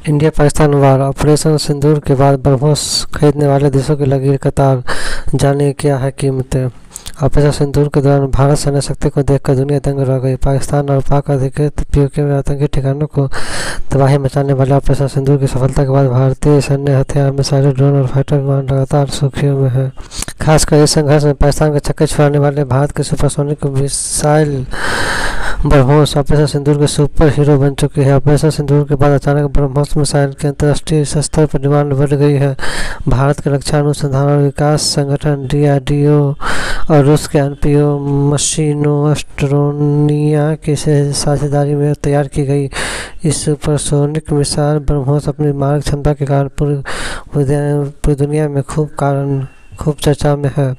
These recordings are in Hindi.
इंडिया पाकिस्तान वार ऑपरेशन सिंदूर के बाद ब्रह्मोस खरीदने वाले देशों की लगी कतार। जानिए क्या है कीमतें। ऑपरेशन सिंदूर के दौरान भारत सैन्य शक्ति को देखकर दुनिया दंग रह गई। पाकिस्तान और पाक अधिकृत पीओके में आतंकी ठिकानों को तबाही मचाने वाले ऑपरेशन सिंदूर की सफलता के बाद भारतीय सैन्य हथियार, मिसाइलें, ड्रोन और फाइटर विमान लगातार सुर्खियों में है। खासकर इस संघर्ष में पाकिस्तान के छक्के छुड़ाने वाले भारत के सुपरसोनिक मिसाइल ब्रह्मोस ऑपरेशन सिंदूर के सुपर हीरो बन चुकी है। ऑपरेशन सिंदूर के बाद अचानक ब्रह्मोस मिसाइल की अंतर्राष्ट्रीय स्तर पर डिमांड बढ़ गई है। भारत के रक्षा अनुसंधान और विकास संगठन डीआरडीओ और रूस के एनपीओ मशीनो एस्ट्रोनिया की साझेदारी में तैयार की गई इस सुपरसोनिक मिसाइल ब्रह्मोस अपनी मारक क्षमता के कारण पूरी दुनिया में खूब चर्चा में है।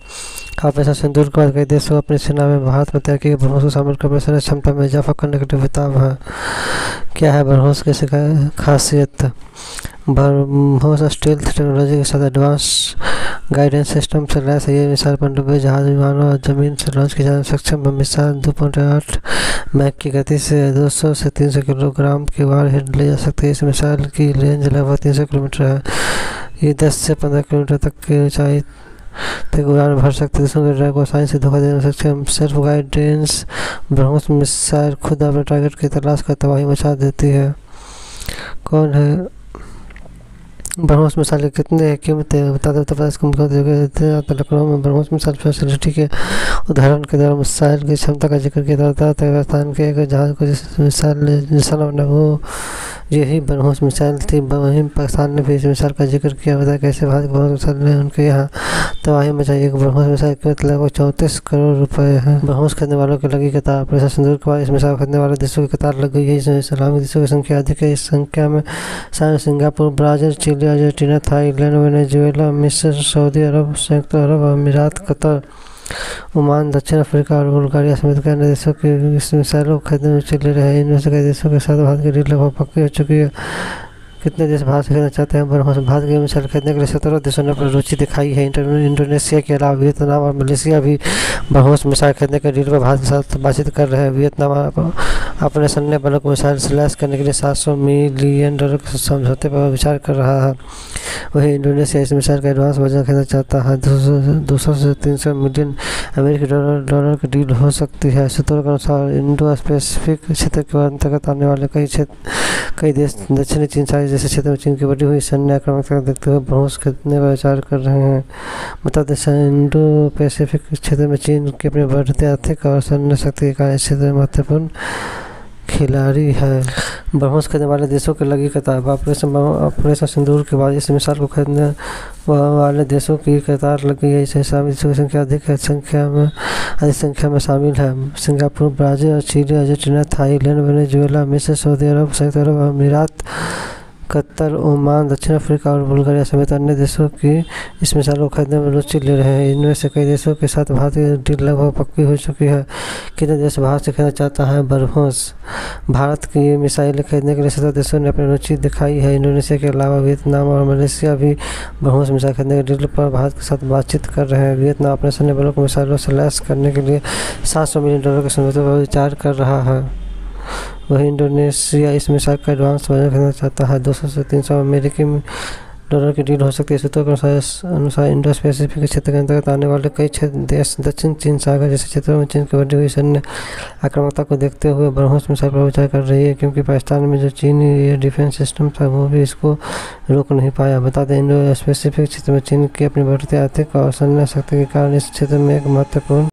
ऑपरेशन सिंदूर के बाद कई देशों अपनी सेना में भारत में तैयार किए ब्रह्मोस को शामिल कर सैन्य क्षमता में इजाफा करने के लिए बेताब है। क्या है ब्रह्मोस की खासियत? ब्रह्मोस स्टील्थ टेक्नोलॉजी के साथ एडवांस गाइडेंस सिस्टम से लैस है। ये मिसाइल पनडुब्बी जहाज, विमानों और जमीन से लॉन्च की जाने सक्षम है। मिसाइल 2.8 मैक की गति से 200 से 300 किलोग्राम की वारहेड ले जा सकती है। इस मिसाइल की रेंज लगभग 300 किलोमीटर है। ये 10 से 15 किलोमीटर तक की ऊंचाई तक उड़ान भर सकते हैं। दुश्मन के ड्राइव को आसानी से धोखा दे सकते हैं। सेल्फ गाइडेंस ब्रह्मोस मिसाइल खुद अपने टारगेट की तलाश कर तबाही मचा देती है। कौन है ब्रह्मोस मिसाइल की कितने कीमतें बता दें। उत्तर प्रदेश के मुख्यमंत्री लखनऊ में ब्रह्मोस मिसाइल फैसिलिटी के उदाहरण के दौरान मिसाइल की क्षमता का जिक्र किया जाता है। पाकिस्तान के एक जहाज को जिस मिसाइल ने निशाना बना वो यही ब्रह्मोस मिसाइल थी। वहीं पाकिस्तान ने भी इस मिसाइल का जिक्र किया। बताया कैसे भारत के ब्रह्मोस मिसाइल ने उनके यहाँ तबाही मचाई। एक ब्रह्मोस मिसाइल की कीमत लगभग 34 करोड़ रुपए है। ब्रह्मोस खरीदने वालों की लगी कतार। ऑपरेशन सिंदूर के बाद इस मिसाइल खरीदने वाले देशों की कतार लग गई है। इसमें इस्लामिक देशों की संख्या अधिक है। इस संख्या में Singapore, Brazil, Chile, Argentina, Thailand, Venezuela, मिस्र, सऊदी अरब, संयुक्त अरब अमीरात, कतर, ओमान, दक्षिण अफ्रीका और बुल्गारिया समेत कई अन्य देशों के इस मिसाइलों को खरीदने में चले रहे हैं। इनमें से कई देशों के साथ भारत की डील लगभग पक्की हो चुकी है। कितने देश भारत से खरीदना चाहते हैं ब्रह्मोस? भारत की मिसाइल खरीदने के लिए 17 देशों ने अपनी रुचि दिखाई है। इंडोनेशिया के अलावा वियतनाम और मलेशिया भी ब्रह्मोस मिसाइल खरीदने के डील पर भारत के साथ बातचीत कर रहे हैं। वियतनाम अपने सैन्य बलों को मिसाइल से लैस करने के लिए $700 मिलियन के समझौते पर विचार कर रहा है। वहीं इंडोनेशिया इस मिसाइल का एडवांस वर्जन खरीदना चाहता है। 200 से 300 मिलियन अमेरिकी डॉलर की डील हो सकती है। सूत्रों के अनुसार इंडो पैसिफिक क्षेत्र के अंतर्गत आने वाले कई देश दक्षिणी चीन सागर जैसे क्षेत्र में चीन की बढ़ी हुई सैन्य आक्रामकता को देखते हुए ब्रह्मोस खरीदने का विचार कर रहे हैं। बता दें इंडो पैसिफिक क्षेत्र में चीन की अपनी बढ़ती आर्थिक और सैन्य शक्ति के कारण इस क्षेत्र में महत्वपूर्ण खिलाड़ी है। ब्रह्मोस खरीदने वाले देशों की लगी कतार। ऑपरेशन सिंदूर के बाद इस मिसाइल को खरीदने वाले देशों की कतार लग गई है। इस हिसाब देशों की संख्या अधिक संख्या में शामिल है। Singapore, Brazil, Chile, Argentina, Thailand, Venezuela, मिस्र, सऊदी अरब, संयुक्त अरब अमीरात, कतर, ओमान, दक्षिण अफ्रीका और बुल्गारिया समेत अन्य देशों की इस मिसाइल को खरीदने में रुचि ले रहे हैं। इनमें से कई देशों के साथ भारत की डील लगभग पक्की हो चुकी है। कितने देश भारत से खरीदना चाहता है ब्रह्मोस? भारत की मिसाइल खरीदने के लिए 17 देशों ने अपनी रुचि दिखाई है। इंडोनेशिया के अलावा वियतनाम और मलेशिया भी ब्रह्मोस मिसाइल खरीदने के डील पर भारत के साथ बातचीत कर रहे हैं। वियतनाम अपने सैन्य बलों को मिसाइलों से लैस करने के लिए $700 मिलियन के समझौते पर विचार कर रहा है। वहीं इंडोनेशिया इस मिसाइल का एडवांस वर्जन खरीदना चाहता है। 200 से 300 अमेरिकी डॉलर की डील हो सकती है। सूत्रों के अनुसार इंडो पैसिफिक क्षेत्र के अंतर्गत आने वाले कई देश दक्षिण चीन सागर जैसे क्षेत्रों में चीन की बढ़ी हुई सैन्य आक्रामकता को देखते हुए ब्रह्मोस मिसाइल पर विचार कर रही है, क्योंकि पाकिस्तान में जो चीनी एयर डिफेंस सिस्टम था वो भी इसको रोक नहीं पाया। बता दें इंडो पैसिफिक क्षेत्र में चीन की अपनी बढ़ती आर्थिक और सैन्य शक्ति के कारण इस क्षेत्र में एक महत्वपूर्ण